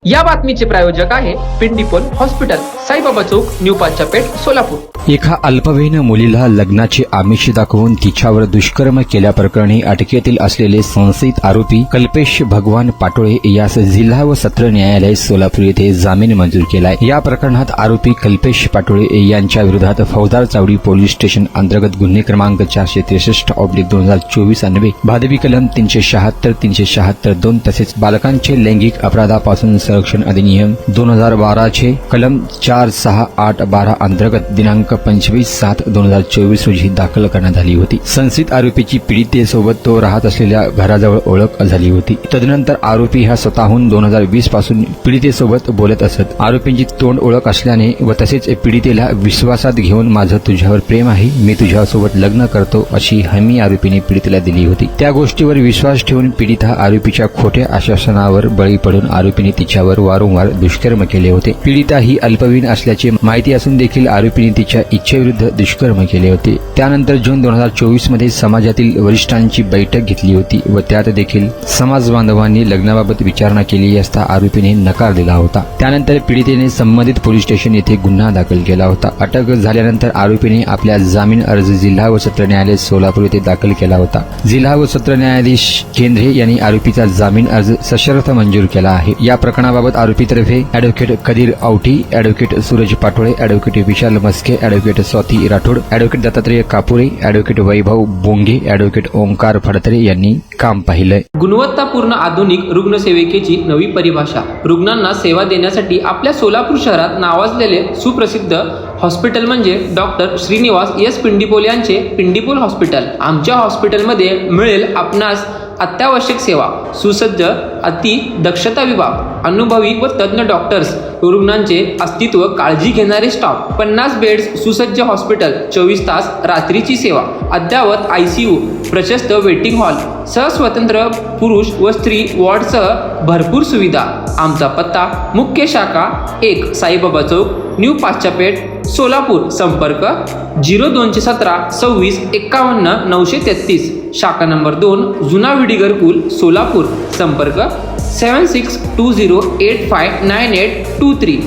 या बातमीचे प्रायोजक आहे पिंडीपोल हॉस्पिटल, साईबाबा चौक, न्यू पाचापेठ, सोलापूर। एका अल्पवयीन मुलीला लग्नाचे आमिष दाखवून तिच्यावर दुष्कर्म केल्याप्रकरणी अटकेतील असलेले संशयित आरोपी कल्पेश भगवान पाटोळे यास जिल्हा व सत्र न्यायालय सोलापूर येथे जामीन मंजूर केलाय। या प्रकरणात आरोपी कल्पेश पाटोळे यांच्या विरोधात फौजदार चावडी पोलीस स्टेशन अंतर्गत गुन्हे क्रमांक 463/2024 अन्वये भादवी कलम 376-376-2 तसेच बालकांचे लैंगिक अपराधापासून संरक्षण अधिनियम 2012 चे कलम 468-12 अंतर्गत दिनांक 25/7/2024 रोजी दाखल करण्यात आली होती। संशयित आरोपीची पीडितेसोबत तो राहत असलेल्या घराजवळ ओळख झाली होती। तदनंतर आरोपी हा स्वतःहून 2020 पासून पीडितेसोबत बोलत असत। आरोपींची तोंड ओळख असल्याने व तसेच पीडितेला विश्वासात घेऊन माझं तुझ्यावर प्रेम आहे, मी तुझ्यासोबत लग्न करतो अशी हमी आरोपीने पीडितेला दिली होती। त्या गोष्टीवर विश्वास ठेवून पीडित हा आरोपीच्या खोट्या आश्वासनावर बळी पडून आरोपीने तिच्यावर वारंवार दुष्कर्म केले होते। पीडिता ही अल्पवयीन असल्याची माहिती असून देखील आरोपीने तिच्या इच्छेविरुद्ध दुष्कर्म केले होते। त्यानंतर जून 2024 मध्ये समाजातील वरिष्ठांची बैठक घेतली होती व त्यात देखील समाज बांधवांनी लग्नाबाबत विचारणा केली असता आरोपीने नकार दिला होता। त्यानंतर पीडितेने संबंधित पोलीस स्टेशन येथे गुन्हा दाखल केला होता। अटक झाल्यानंतर आरोपीने आपला जामीन अर्ज जिल्हा व सत्र न्यायालय सोलापूर येथे दाखल केला होता। जिल्हा व सत्र न्यायाधीश केंद्रे यांनी आरोपीचा जामीन अर्ज सशर्त मंजूर केला आहे। या प्रकरणाबाबत आरोपीतर्फे advocate Kadir Awati, advocate Suraj Patole, advocate Vishal Maske, advocate Swati Rathod, advocate Dattatray Kapure, advocate Vaibhav Bonge, advocate Omkar Phadtare यांनी काम पाहिलंय। गुणवत्तापूर्ण आधुनिक रुग्णसेविकेची नवी परिभाषा। रुग्णांना सेवा देण्यासाठी आपल्या सोलापूर शहरात नावाजलेले सुप्रसिद्ध हॉस्पिटल म्हणजे डॉक्टर श्रीनिवास एस पिंडीपोल यांचे पिंडीपोल हॉस्पिटल। आमच्या हॉस्पिटलमध्ये मिळेल आपणास अत्यावश्यक सेवा, सुसज्ज अति दक्षता विभाग, अनुभवी व तज्ञ डॉक्टर्स, रुग्णांचे अस्तित्व काळजी घेणारे स्टाफ, 50 बेड्स सुसज्ज हॉस्पिटल, 24 तास रात्रीची सेवा, अद्ययावत ICU, प्रशस्त वेटिंग हॉल, स्वतंत्र पुरुष व स्त्री वॉर्डसह भरपूर सुविधा। आमचा पत्ता मुख्य शाखा 1 साईबाबा चौक, न्यू पाचापेठ, सोलापूर। संपर्क 0217 26 51 933। शाखा नंबर 2 जुना विडी घरकुल, सोलापूर। संपर्क 7620859823।